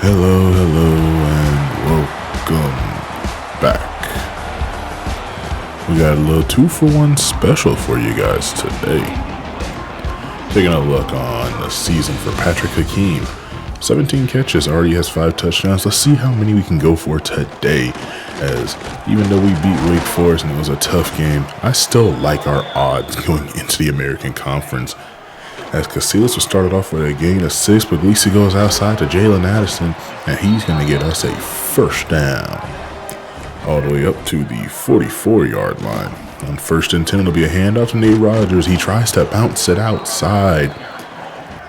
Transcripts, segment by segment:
Hello, and welcome back. We got a little 2-for-1 special for you guys today. Taking a look on the season for Patrick Hakeem. 17 catches, already has 5 touchdowns. Let's see how many we can go for today. As even though we beat Wake Forest and it was a tough game, I still like our odds going into the American Conference. As Casillas was started off with a gain of 6, but Legacy goes outside to Jalen Addison, and he's going to get us a first down. All the way up to the 44-yard line. On 1st and 10, it'll be a handoff to Nate Rogers. He tries to bounce it outside.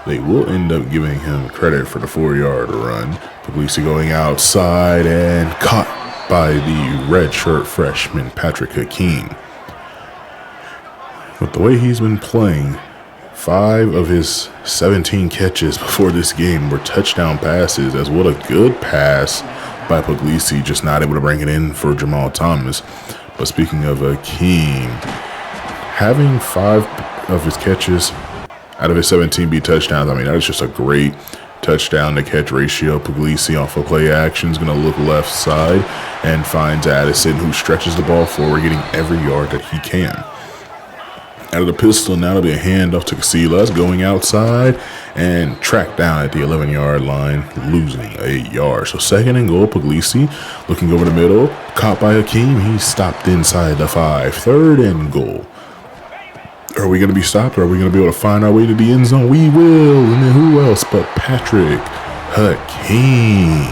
They will end up giving him credit for the 4-yard run. Puglisi going outside and caught by the redshirt freshman Patrick Hakeem. With the way he's been playing, 5 of his 17 catches before this game were touchdown passes, as what a good pass by Puglisi, just not able to bring it in for Jamal Thomas. But speaking of Hakeem, having 5 of his catches out of his 17 be touchdowns, I mean, that is just a great touchdown to catch ratio. Puglisi off of play action is going to look left side and finds Addison, who stretches the ball forward, getting every yard that he can. Out of the pistol, now it'll be a handoff to Casillas, going outside and tracked down at the 11-yard line, losing 8 yards. So 2nd and goal, Puglisi looking over the middle, caught by Hakeem. He stopped inside the 5. 3rd and goal. Are we going to be stopped, or are we going to be able to find our way to the end zone? We will. And then who else but Patrick Hakeem?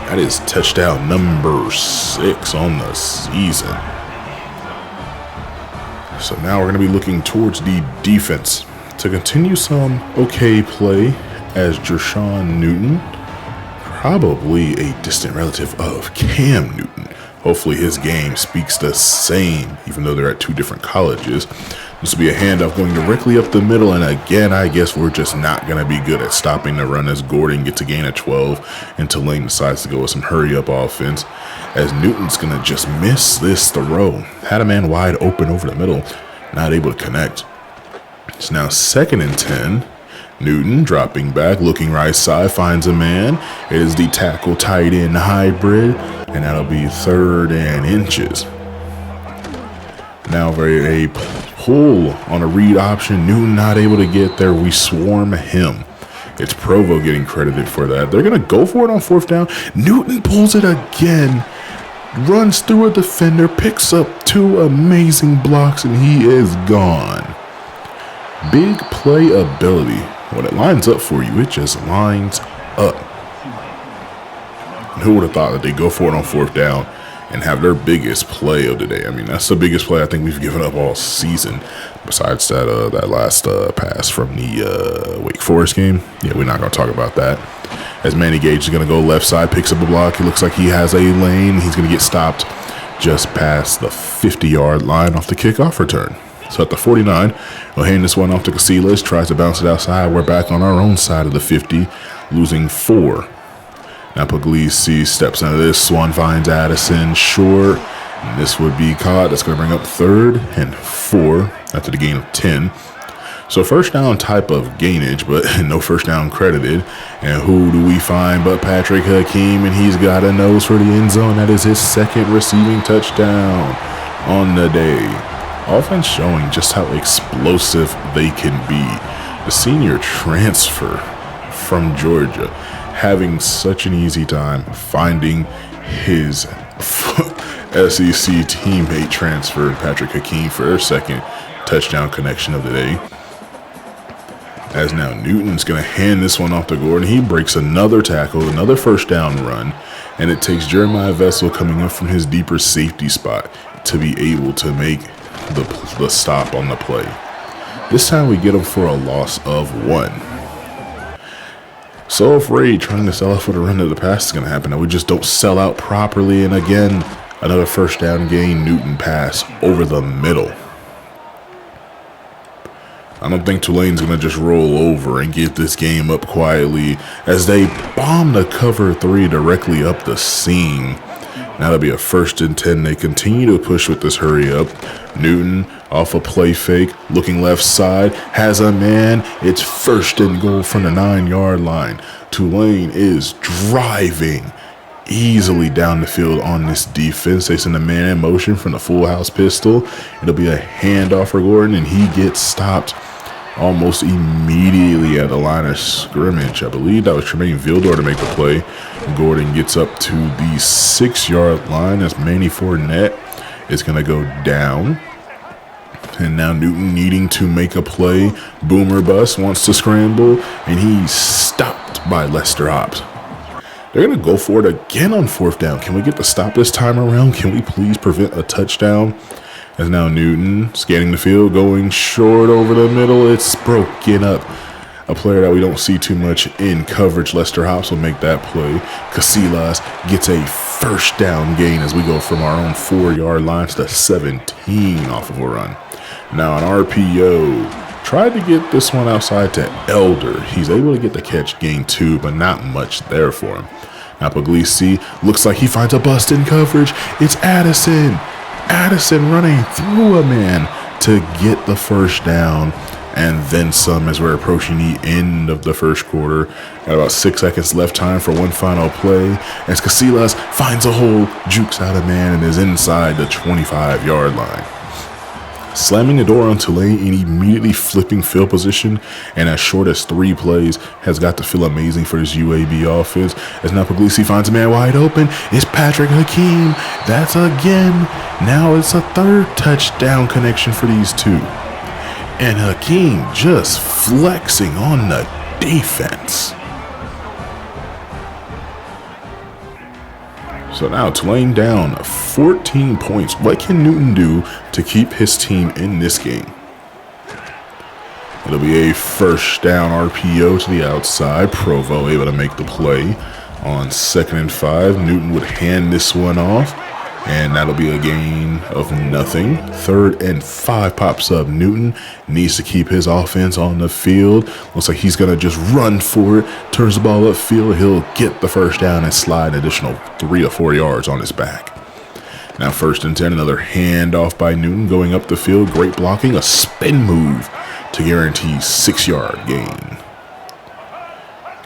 That is touchdown number 6 on the season. So now we're going to be looking towards the defense to continue some okay play as Jershawn Newton, probably a distant relative of Cam Newton. Hopefully his game speaks the same, even though they're at 2 different colleges. This will be a handoff going directly up the middle, and again, I guess we're just not going to be good at stopping the run as Gordon gets a gain of 12, and Tulane decides to go with some hurry-up offense, as Newton's going to just miss this throw. Had a man wide open over the middle, not able to connect. It's now 2nd and 10. Newton dropping back, looking right side, finds a man. It is the tackle tight end hybrid, and that'll be 3rd and inches. Now a pull on a read option. Newton not able to get there. We swarm him. It's Provo getting credited for that. They're going to go for it on 4th down. Newton pulls it again. Runs through a defender. Picks up 2 amazing blocks, and he is gone. Big play ability. When it lines up for you, it just lines up. And who would have thought that they go for it on 4th down and have their biggest play of the day? I mean, that's the biggest play I think we've given up all season, besides that last pass from the Wake Forest game. Yeah, we're not going to talk about that. As Manny Gage is going to go left side, picks up a block. He looks like he has a lane. He's going to get stopped just past the 50-yard line off the kickoff return. So at the 49, we'll hand this one off to Casillas, tries to bounce it outside. We're back on our own side of the 50, losing 4. Now Puglisi steps into this. Swan finds Addison short, and this would be caught. That's going to bring up 3rd and 4 after the gain of 10. So 1st down type of gainage, but no 1st down credited. And who do we find but Patrick Hakeem, and he's got a nose for the end zone. That is his 2nd receiving touchdown on the day. Offense showing just how explosive they can be. The senior transfer from Georgia having such an easy time finding his SEC teammate transfer, Patrick Hakeem, for their 2nd touchdown connection of the day. As now Newton's going to hand this one off to Gordon. He breaks another tackle, another 1st down run, and it takes Jeremiah Vessel coming up from his deeper safety spot to be able to make the stop on the play. This time we get him for a loss of 1. So afraid trying to sell out for the run of the pass is going to happen, and we just don't sell out properly. And again, another 1st down gain. Newton pass over the middle. I don't think Tulane's going to just roll over and get this game up quietly as they bomb the cover 3 directly up the seam. Now it'll be a 1st and 10. They continue to push with this hurry up. Newton off a play fake, looking left side, has a man. It's 1st and goal from the 9-yard line. Tulane is driving easily down the field on this defense. They send a man in motion from the full house pistol. It'll be a handoff for Gordon, and he gets stopped almost immediately at the line of scrimmage. I believe that was Tremaine Vildor to make the play. Gordon gets up to the 6-yard line as Manny Fournette is going to go down. And now Newton needing to make a play. Boomer Bust wants to scramble, and he's stopped by Lester Hobbs. They're going to go for it again on 4th down. Can we get the stop this time around? Can we please prevent a touchdown? As now Newton scanning the field, going short over the middle. It's broken up. A player that we don't see too much in coverage. Lester Hobbs will make that play. Casillas gets a 1st down gain as we go from our own 4-yard line to the 17 off of a run. Now an RPO. Tried to get this one outside to Elder. He's able to get the catch, gain 2, but not much there for him. Now Puglisi looks like he finds a bust in coverage. It's Addison. Addison running through a man to get the 1st down and then some as we're approaching the end of the 1st quarter. Got about 6 seconds left, time for one final play as Casillas finds a hole, jukes out a man, and is inside the 25-yard line. Slamming the door on Tulane and immediately flipping field position, and as short as 3 plays has got to feel amazing for this UAB offense. As now Puglisi finds a man wide open. It's Patrick Hakeem. That's again. Now it's a 3rd touchdown connection for these two. And Hakeem just flexing on the defense. So now Tulane down 14 points. What can Newton do to keep his team in this game? It'll be a 1st down RPO to the outside. Provo able to make the play on 2nd and 5. Newton would hand this one off, and that'll be a gain of nothing. 3rd and 5 pops up. Newton needs to keep his offense on the field. Looks like he's going to just run for it. Turns the ball upfield. He'll get the 1st down and slide an additional 3 or 4 yards on his back. Now 1st and 10, another handoff by Newton going up the field. Great blocking, a spin move to guarantee 6-yard gain.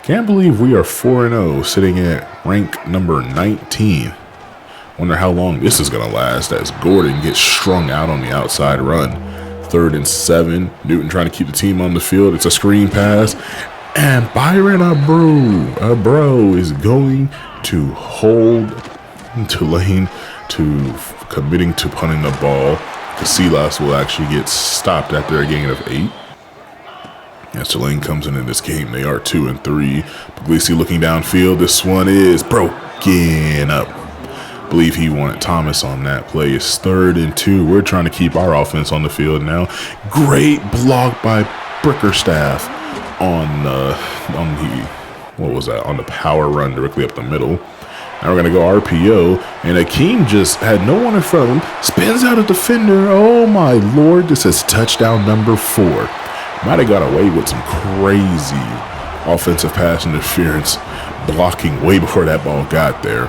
Can't believe we are 4-0 sitting at rank number 19. Wonder how long this is going to last as Gordon gets strung out on the outside run. 3rd and 7. Newton trying to keep the team on the field. It's a screen pass. And Byron Abro is going to hold Tulane to committing to punting the ball. Casillas will actually get stopped after a gain of 8. As Tulane comes in this game, they are 2-3. Puglisi looking downfield. This one is broken up. I believe he wanted Thomas on that play. It's 3rd and 2. We're trying to keep our offense on the field now. Great block by Brickerstaff on the power run directly up the middle. Now we're going to go RPO, and Hakeem just had no one in front of him. Spins out a defender. Oh, my Lord. This is touchdown number 4. Might have got away with some crazy offensive pass interference blocking way before that ball got there.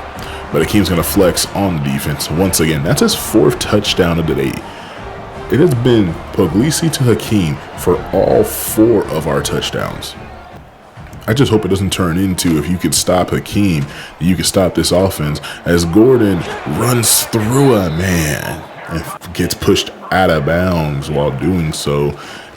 But Hakeem's going to flex on the defense once again. That's his 4th touchdown of the day. It has been Puglisi to Hakeem for all 4 of our touchdowns. I just hope it doesn't turn into, if you can stop Hakeem, you can stop this offense, as Gordon runs through a man and gets pushed out of bounds while doing so.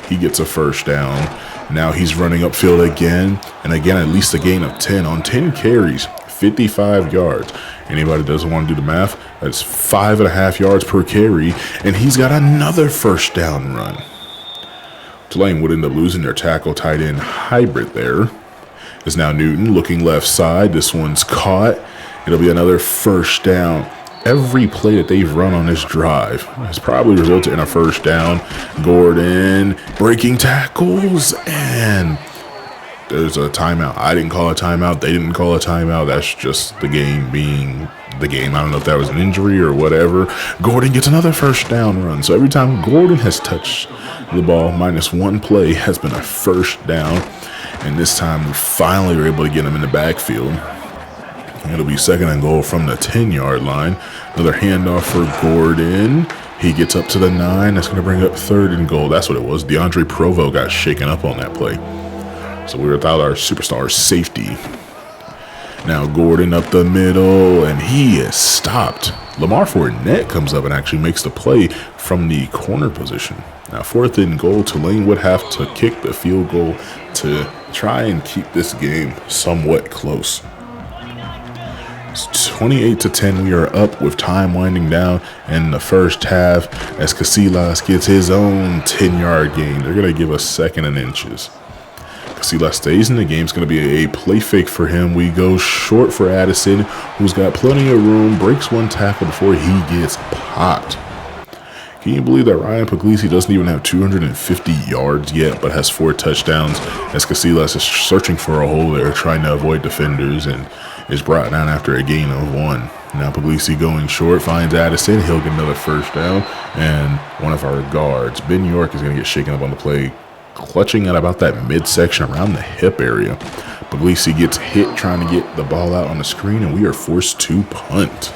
He gets a 1st down. Now he's running upfield again, and again at least a gain of 10 on 10 carries, 55 yards. Anybody that doesn't want to do the math, that's 5.5 yards per carry, and he's got another 1st down run. Tulane would end up losing their tackle tight end hybrid there. Is now Newton looking left side. This one's caught. It'll be another 1st down. Every play that they've run on this drive has probably resulted in a 1st down. Gordon breaking tackles, and there's a timeout. I didn't call a timeout. They didn't call a timeout. That's just the game being the game. I don't know if that was an injury or whatever. Gordon gets another 1st down run. So every time Gordon has touched the ball, minus 1 play has been a 1st down. And this time we finally were able to get him in the backfield. It'll be 2nd and goal from the 10-yard line. Another handoff for Gordon. He gets up to the 9. That's going to bring up 3rd and goal. That's what it was. DeAndre Provo got shaken up on that play. So we were without our superstar safety. Now Gordon up the middle, and he is stopped. Lamar Fournette comes up and actually makes the play from the corner position. Now 4th and goal. Tulane would have to kick the field goal to try and keep this game somewhat close. It's 28-10. We are up with time winding down in the first half as Casillas gets his own 10-yard gain. They're going to give us 2nd and inches. Casillas stays in the game. It's going to be a play fake for him. We go short for Addison, who's got plenty of room, breaks one tackle before he gets popped. Can you believe that Ryan Puglisi doesn't even have 250 yards yet, but has 4 touchdowns as Casillas is searching for a hole there, trying to avoid defenders, and is brought down after a gain of 1. Now Puglisi going short, finds Addison. He'll get another first down, and one of our guards, Ben York, is going to get shaken up on the play, clutching at about that midsection around the hip area. Puglisi gets hit trying to get the ball out on the screen, and we are forced to punt.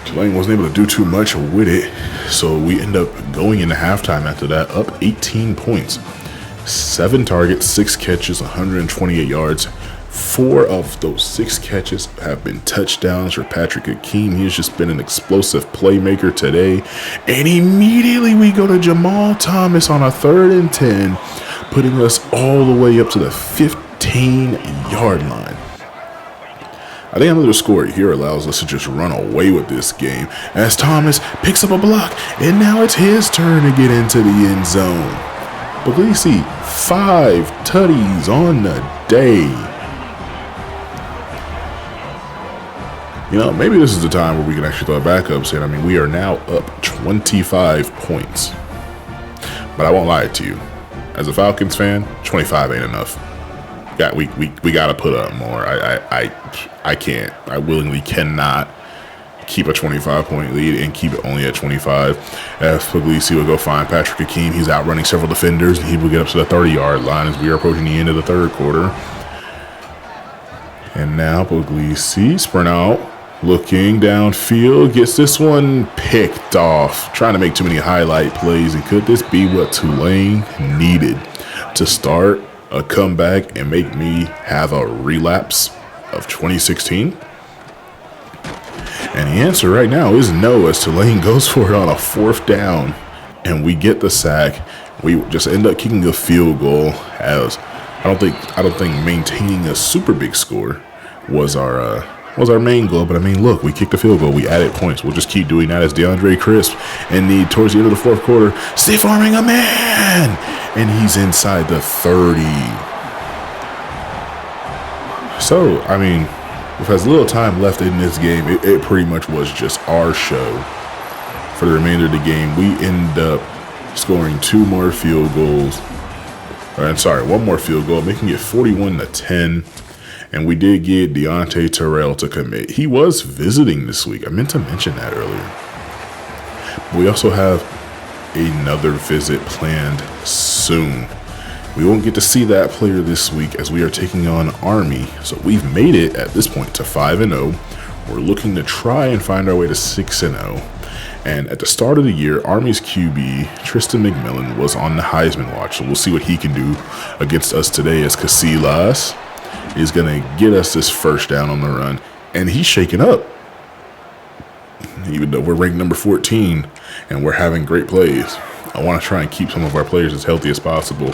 Tulane wasn't able to do too much with it, so we end up going into halftime after that, up 18 points. 7 targets, 6 catches, 128 yards. 4 of those 6 catches have been touchdowns for Patrick Hakeem. He has just been an explosive playmaker today. And immediately we go to Jamal Thomas on a 3rd and 10, putting us all the way up to the 15-yard line. I think another score here allows us to just run away with this game as Thomas picks up a block, and now it's his turn to get into the end zone. Puglisi, 5 tutties on the day. You know, maybe this is the time where we can actually throw backups in. I mean, we are now up 25 points. But I won't lie to you. As a Falcons fan, 25 ain't enough. We got to put up more. I can't. I willingly cannot keep a 25-point lead and keep it only at 25. As Puglisi will go find Patrick Hakeem. He's outrunning several defenders, and he will get up to the 30-yard line as we are approaching the end of the 3rd quarter. And now Puglisi sprint out, looking downfield, gets this one picked off. Trying to make too many highlight plays, and could this be what Tulane needed to start a comeback and make me have a relapse of 2016? And the answer right now is no, as Tulane goes for it on a 4th down, and we get the sack. We just end up kicking a field goal, as I don't think maintaining a super big score was our main goal. But I mean, look, we kicked a field goal, we added points. We'll just keep doing that as DeAndre Crisp towards the end of the 4th quarter, stiff arming a man, and he's inside the 30. So, I mean, with as little time left in this game, it pretty much was just our show for the remainder of the game. We end up scoring 2 more field goals. One more field goal, making it 41-10. And we did get Deontay Terrell to commit. He was visiting this week. I meant to mention that earlier. We also have another visit planned soon. We won't get to see that player this week as we are taking on Army. So we've made it at this point to 5-0. We're looking to try and find our way to 6-0. And at the start of the year, Army's QB, Tristan McMillan, was on the Heisman watch. So we'll see what he can do against us today, as Casillas is going to get us this first down on the run. And he's shaking up. Even though we're ranked number 14 and we're having great plays, I want to try and keep some of our players as healthy as possible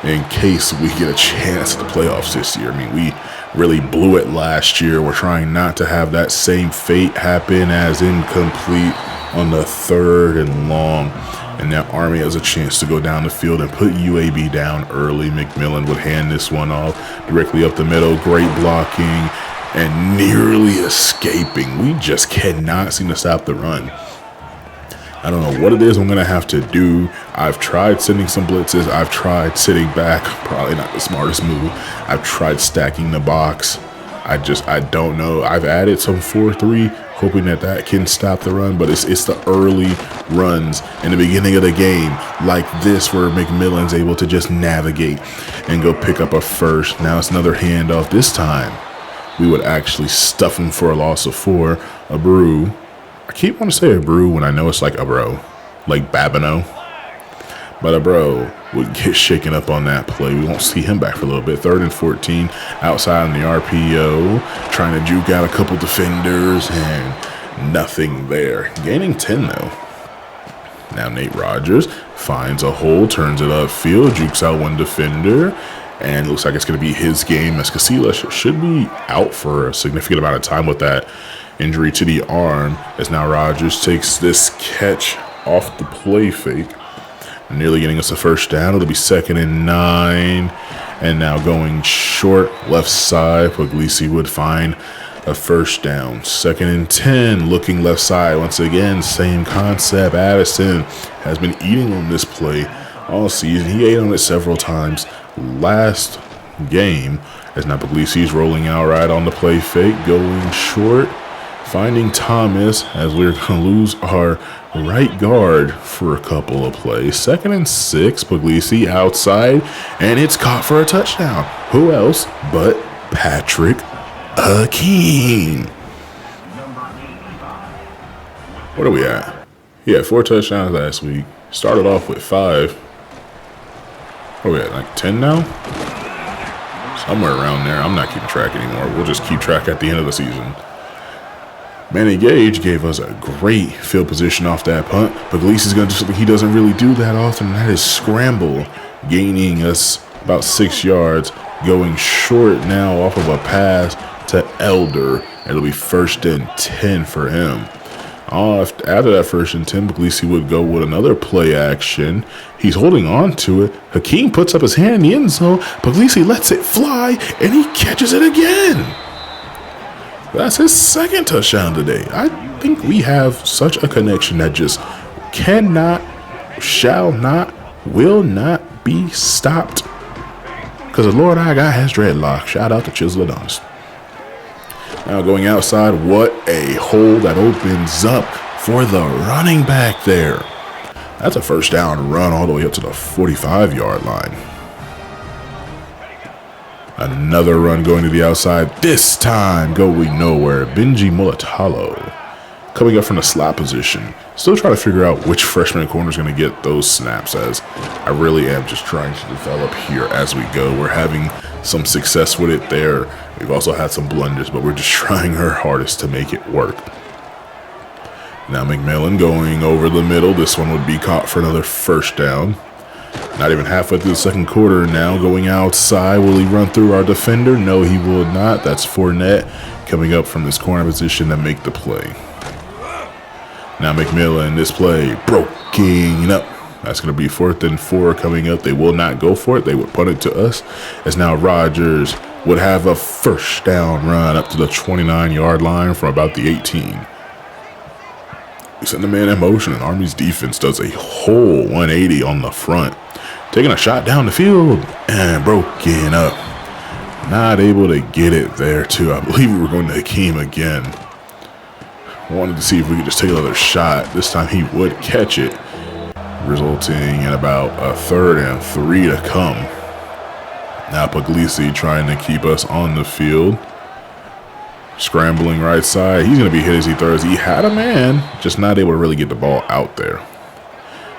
in case we get a chance at the playoffs this year. I mean, we really blew it last year. We're trying not to have that same fate happen as incomplete on the 3rd and long. And now Army has a chance to go down the field and put UAB down early. McMillan would hand this one off directly up the middle. Great blocking and nearly escaping. We just cannot seem to stop the run. I don't know what it is I'm going to have to do. I've tried sending some blitzes. I've tried sitting back. Probably not the smartest move. I've tried stacking the box. I don't know. I've added some 4-3, hoping that can stop the run. But it's the early runs in the beginning of the game like this where McMillan's able to just navigate and go pick up a first. Now it's another handoff. This time we would actually stuff him for a loss of 4. A brew. I keep wanting to say a brew when I know it's like a bro, like Babino. But a bro would get shaken up on that play. We won't see him back for a little bit. 3rd and 14, outside in the RPO, trying to juke out a couple defenders, and nothing there. Gaining 10, though. Now Nate Rogers finds a hole, turns it upfield, jukes out one defender, and looks like it's going to be his game, as Casillas should be out for a significant amount of time with that injury to the arm, as now Rogers takes this catch off the play fake, nearly getting us a first down. It'll be 2nd and 9, and now going short left side, Puglisi would find a first down. 2nd and 10, looking left side once again, same concept. Addison has been eating on this play all season. He ate on it several times last game, as now Puglisi's rolling out right on the play fake, going short, finding Thomas, as we're going to lose our right guard for a couple of plays. 2nd and 6, Puglisi outside, and it's caught for a touchdown. Who else but Patrick Hakeem? What are we at? He had 4 touchdowns last week. Started off with 5. What are we at, like 10 now? Somewhere around there. I'm not keeping track anymore. We'll just keep track at the end of the season. Manny Gage gave us a great field position off that punt. Puglisi's going to do something he doesn't really do that often, and that is scramble, gaining us about 6 yards, going short now off of a pass to Elder. It'll be 1st and 10 for him. After that 1st and 10, Puglisi would go with another play action. He's holding on to it. Hakeem puts up his hand in the end zone. Puglisi lets it fly, and he catches it again. That's his 2nd touchdown today. I think we have such a connection that just cannot, shall not, will not be stopped. Because the Lord our God has dreadlock. Shout out to Chisel Adonis. Now going outside, what a hole that opens up for the running back there. That's a first down run all the way up to the 45-yard line. Another run going to the outside, this time going nowhere. Benji Mulatalo coming up from the slot position. Still trying to figure out which freshman corner is going to get those snaps, as I really am just trying to develop here as we go. We're having some success with it there. We've also had some blunders, but we're just trying our hardest to make it work. Now McMillan going over the middle. This one would be caught for another first down. Not even halfway through the 2nd quarter now, going outside. Will he run through our defender? No, he will not. That's Fournette coming up from this corner position to make the play. Now McMillan, this play, broken up. That's going to be 4th and 4 coming up. They will not go for it. They would punt it to us, as now Rogers would have a first down run up to the 29-yard line from about the 18. We send the man in motion, and Army's defense does a whole 180 on the front. Taking a shot down the field and broken up. Not able to get it there, too. I believe we were going to Hakeem again. Wanted to see if we could just take another shot. This time he would catch it, resulting in about a 3rd and 3 to come. Now Puglisi trying to keep us on the field. Scrambling right side. He's going to be hit as he throws. He had a man, just not able to really get the ball out there.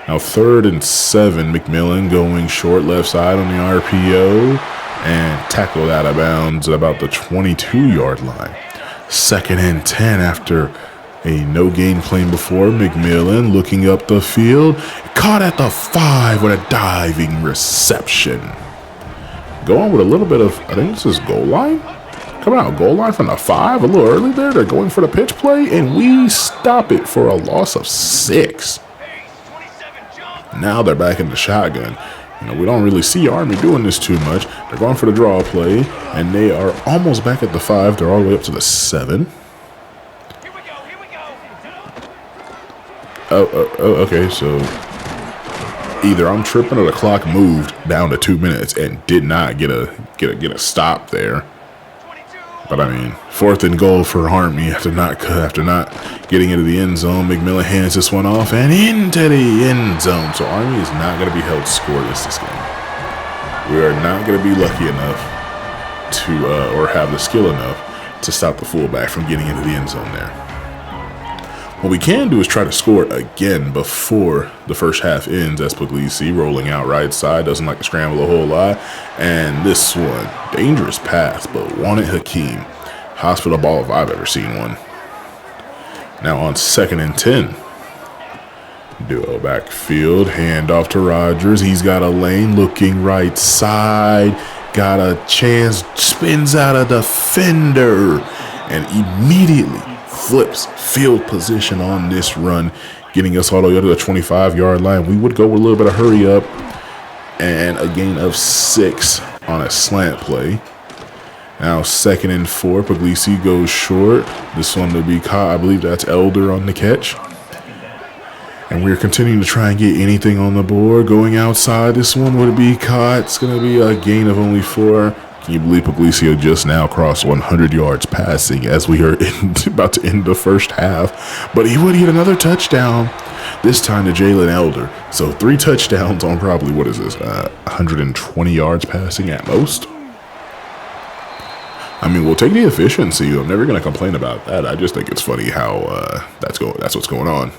Now 3rd and 7, McMillan going short left side on the RPO and tackled out of bounds at about the 22-yard line. 2nd and 10 after a no-gain claim before. McMillan looking up the field. Caught at the 5 with a diving reception. Going with a little bit of, I think this is goal line. Coming out goal line from the 5 a little early there. They're going for the pitch play, and we stop it for a loss of 6. Now they're back in the shotgun. We don't really see Army doing this too much. They're going for the draw play, and they are almost back at the 5. They're all the way up to the 7. Okay, so either I'm tripping or the clock moved down to 2 minutes and did not get a stop there. But I mean, 4th and goal for Army after not getting into the end zone. McMillan hands this one off and into the end zone. So Army is not going to be held scoreless this game. We are not going to be lucky enough to or have the skill enough to stop the fullback from getting into the end zone there. What we can do is try to score again before the first half ends, as Puglisi rolling out right side, doesn't like to scramble a whole lot. And this one, dangerous pass, but wanted Hakeem. Hospital ball if I've ever seen one. Now on 2nd and 10. Duo backfield, handoff to Rodgers. He's got a lane, looking right side. Got a chance, spins out a defender, and immediately flips field position on this run, getting us all the way up to the 25-yard line. We would go with a little bit of hurry up and a gain of 6 on a slant play. Now 2nd and 4, Puglisi goes short. This one to be caught. I believe that's Elder on the catch. And we're continuing to try and get anything on the board. Going outside, this one would be caught. It's going to be a gain of only 4. Can you believe Puglisi just now crossed 100 yards passing as we are about to end the first half? But he would get another touchdown, this time to Jalen Elder. So 3 touchdowns on probably, 120 yards passing at most? I mean, we'll take the efficiency. I'm never going to complain about that. I just think it's funny how that's what's going on.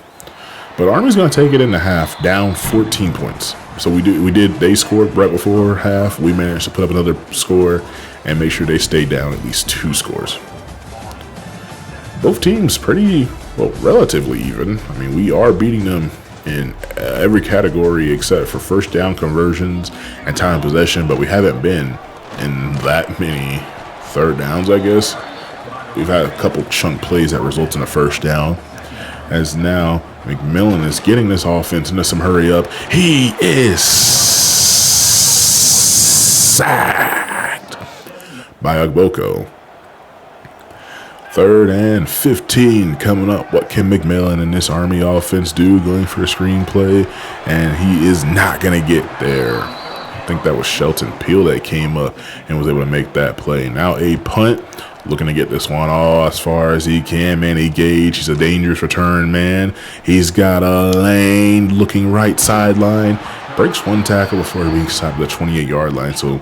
But Army's going to take it in the half, down 14 points. So they scored right before half. We managed to put up another score and make sure they stayed down at least 2 scores. Both teams relatively even. I mean, we are beating them in every category except for first down conversions and time of possession, but we haven't been in that many third downs, I guess. We've had a couple chunk plays that result in a first down. As now McMillan is getting this offense into some hurry up. He is sacked by Ugboko. 3rd and 15 coming up. What can McMillan and this Army offense do? Going for a screenplay, and he is not going to get there. I think that was Shelton Peel that came up and was able to make that play. Now a punt. Looking to get this one all as far as he can. Manny Gage, he's a dangerous return man. He's got a lane, looking right sideline. Breaks 1 tackle before being stopped at the 28-yard line. So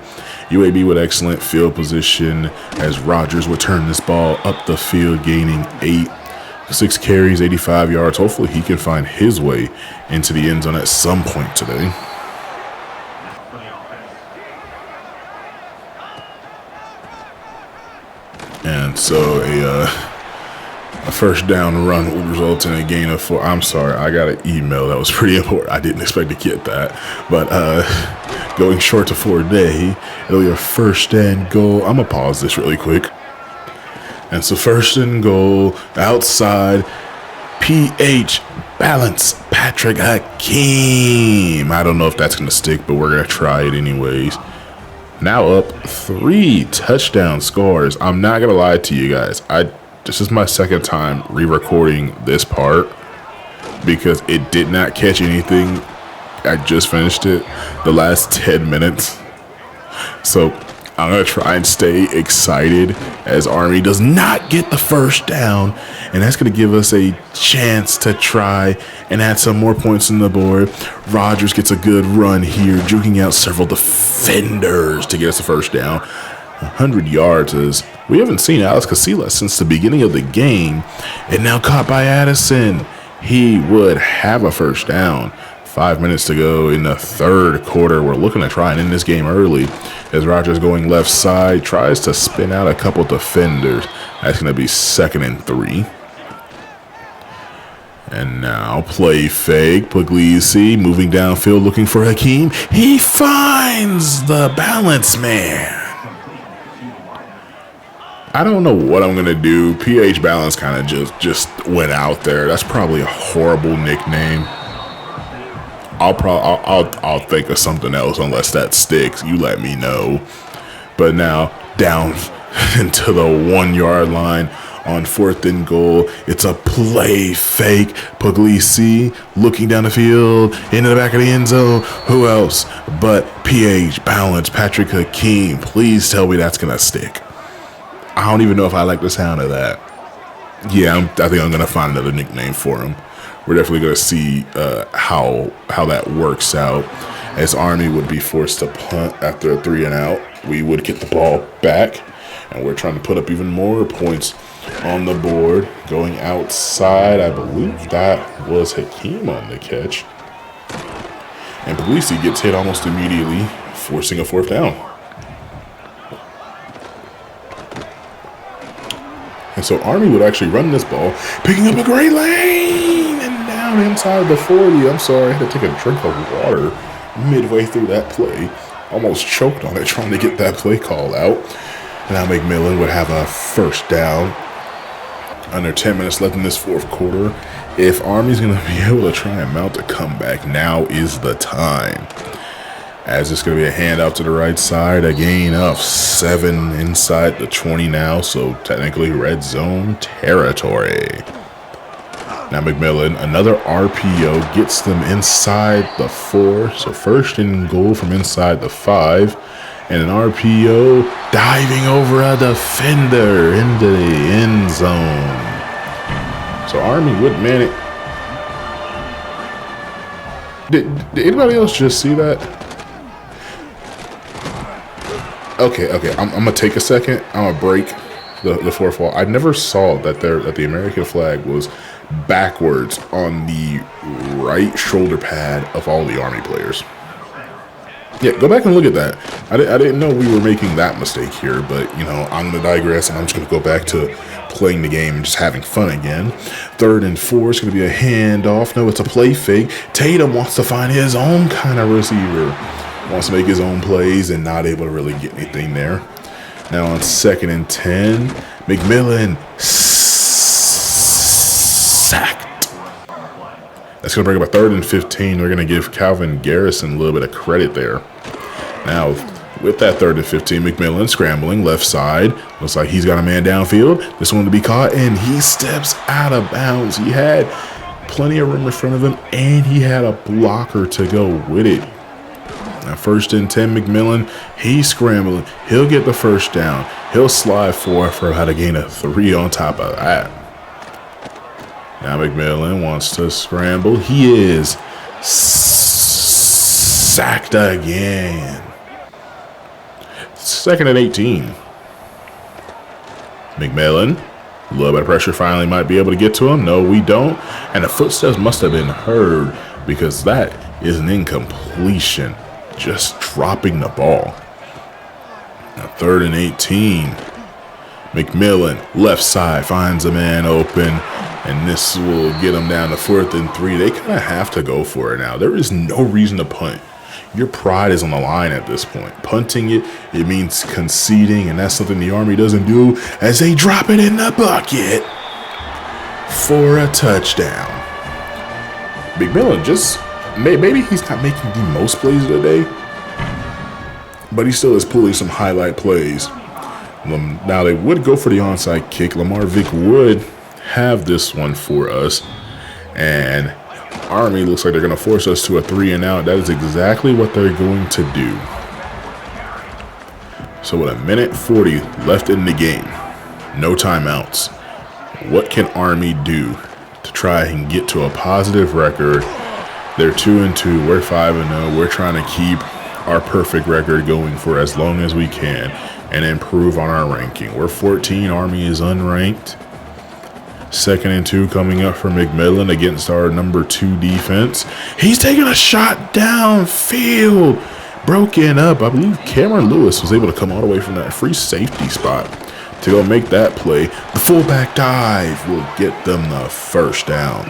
UAB with excellent field position as Rodgers would turn this ball up the field, gaining 8. 6 carries, 85 yards. Hopefully he can find his way into the end zone at some point today. And so a first down run will result in a gain of 4. I'm sorry, I got an email that was pretty important. I didn't expect to get that. But going short to 4 day, it'll be a 1st and goal. I'm going to pause this really quick. And so 1st and goal, outside, PH, balance, Patrick Hakeem. I don't know if that's going to stick, but we're going to try it anyways. Now up 3 touchdown scores. I'm not going to lie to you guys. This is my 2nd time re-recording this part because it did not catch anything. I just finished it the last 10 minutes. So I'm going to try and stay excited as Army does not get the first down. And that's going to give us a chance to try and add some more points on the board. Rodgers gets a good run here, juking out several defenders to get us the first down. 100 yards as we haven't seen Alex Casillas since the beginning of the game. And now caught by Addison. He would have a first down. 5 minutes to go in the 3rd quarter. We're looking to try and end this game early as Rodgers going left side tries to spin out a couple defenders. That's going to be 2nd and 3. And now play fake. Puglisi moving downfield looking for Hakeem. He finds the balance man. I don't know what I'm going to do. PH Balance kind of just went out there. That's probably a horrible nickname. I'll think of something else unless that sticks. You let me know. But now down into the 1-yard line on 4th and goal. It's a play fake. Puglisi looking down the field into the back of the end zone. Who else but PH Balance, Patrick Hakeem? Please tell me that's gonna stick. I don't even know if I like the sound of that. Yeah, I think I'm gonna find another nickname for him. We're definitely going to see how that works out as Army would be forced to punt after a 3 and out. we would get the ball back, and we're trying to put up even more points on the board. Going outside, I believe that was Hakeem on the catch. And Legacies gets hit almost immediately, forcing a 4th down. And so Army would actually run this ball, picking up a great lane, and down inside the 40. I'm sorry, I had to take a drink of water midway through that play. Almost choked on it trying to get that play call out. And now McMillan would have a 1st down. Under 10 minutes left in this 4th quarter. If Army's going to be able to try and mount a comeback, now is the time. As it's going to be a handout to the right side, a gain of 7 inside the 20 now, so technically red zone territory. Now McMillan, another RPO, gets them inside the 4, so 1st and goal from inside the 5, and an RPO diving over a defender into the end zone. So Army would man it. Did anybody else just see that? Okay. I'm gonna take a second. I'm gonna break the 4th wall. I never saw that the American flag was backwards on the right shoulder pad of all the Army players. Yeah, go back and look at that. I didn't know we were making that mistake here, but, you know, I'm going to digress, and I'm just going to go back to playing the game and just having fun again. 3rd and 4 is going to be a handoff. No, it's a play fake. Tatum wants to find his own kind of receiver. Wants to make his own plays and not able to really get anything there. Now on 2nd and 10, McMillan sacked. That's going to bring up a 3rd and 15. We're going to give Calvin Garrison a little bit of credit there. Now, with that 3rd and 15, McMillan scrambling left side. Looks like he's got a man downfield. This one to be caught, and he steps out of bounds. He had plenty of room in front of him, and he had a blocker to go with it. Now, 1st and 10, McMillan, he's scrambling. He'll get the 1st down. He'll slide for about a gain of 3 on top of that. Now McMillan wants to scramble. He is sacked again. 2nd and 18. McMillan, a little bit of pressure finally might be able to get to him. No, we don't. And the footsteps must have been heard because that is an incompletion. Just dropping the ball. Now 3rd and 18. McMillan, left side, finds a man open. And this will get them down to 4th and 3. They kind of have to go for it now. There is no reason to punt. Your pride is on the line at this point. Punting it means conceding, and that's something the Army doesn't do as they drop it in the bucket for a touchdown. McMillan just, maybe he's not making the most plays of the day, but he still is pulling some highlight plays. Now they would go for the onside kick. Lamar Vick would have this one for us, and Army looks like they're going to force us to a 3-and-out. That is exactly what they're going to do. So with 1:40 left in the game, no timeouts, what can Army do to try and get to a positive record? They're 2-2, we're 5-0. We're trying to keep our perfect record going for as long as we can and improve on our ranking. We're 14, Army is unranked. 2nd and 2 coming up for McMillan against our number 2 defense. He's taking a shot downfield. Broken up. I believe Cameron Lewis was able to come all the way from that free safety spot to go make that play. The fullback dive will get them the 1st down.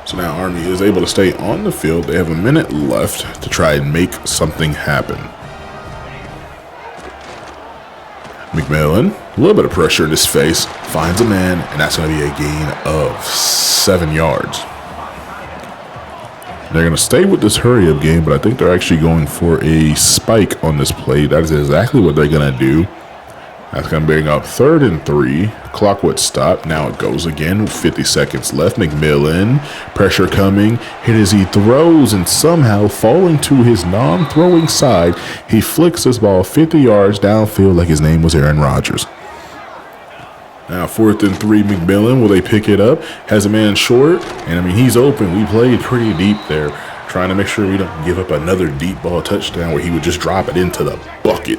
So now Army is able to stay on the field. They have a minute left to try and make something happen. McMillan, a little bit of pressure in his face, finds a man, and that's going to be a gain of 7 yards. They're going to stay with this hurry-up game, but I think they're actually going for a spike on this play. That is exactly what they're going to do. That's going to bring up 3rd and 3. Clock would stop. Now it goes again with 50 seconds left. McMillan, pressure coming. Hit as he throws and somehow falling to his non-throwing side. He flicks this ball 50 yards downfield like his name was Aaron Rodgers. Now 4th and 3, McMillan, will they pick it up? Has a man short, and I mean, he's open. We played pretty deep there. trying to make sure we don't give up another deep ball touchdown where he would just drop it into the bucket.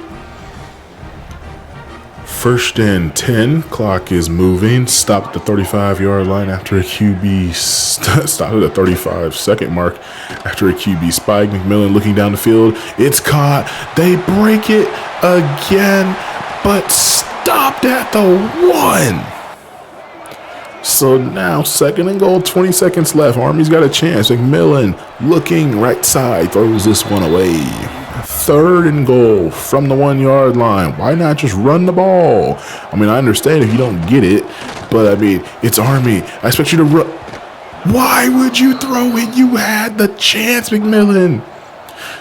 1st and 10. Clock is moving. Stopped at the 35-yard line after a QB. Stopped at the 35-second mark after a QB spike. McMillan looking down the field. It's caught. They break it again, but stopped at the 1. So now 2nd and goal, 20 seconds left. Army's got a chance. McMillan looking right side, throws this one away. 3rd and goal from the 1-yard line. Why not just run the ball? I mean, I understand if you don't get it, but I mean, it's Army. I expect you to run. Why would you throw it? You had the chance, McMillan.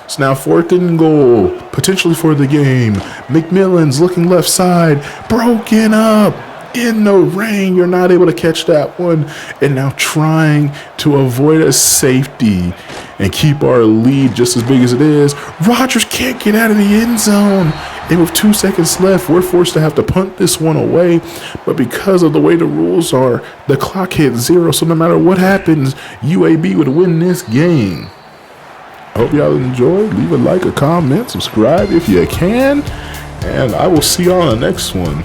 It's now 4th and goal, potentially for the game. McMillan's looking left side, broken up. In the rain, you're not able to catch that one, and now trying to avoid a safety and keep our lead just as big as it is. Rodgers can't get out of the end zone, and with 2 seconds left, we're forced to have to punt this one away. But because of the way the rules are, the clock hits 0, so no matter what happens, UAB would win this game. I hope y'all enjoyed. Leave a like, a comment, subscribe if you can, and I will see y'all on the next one.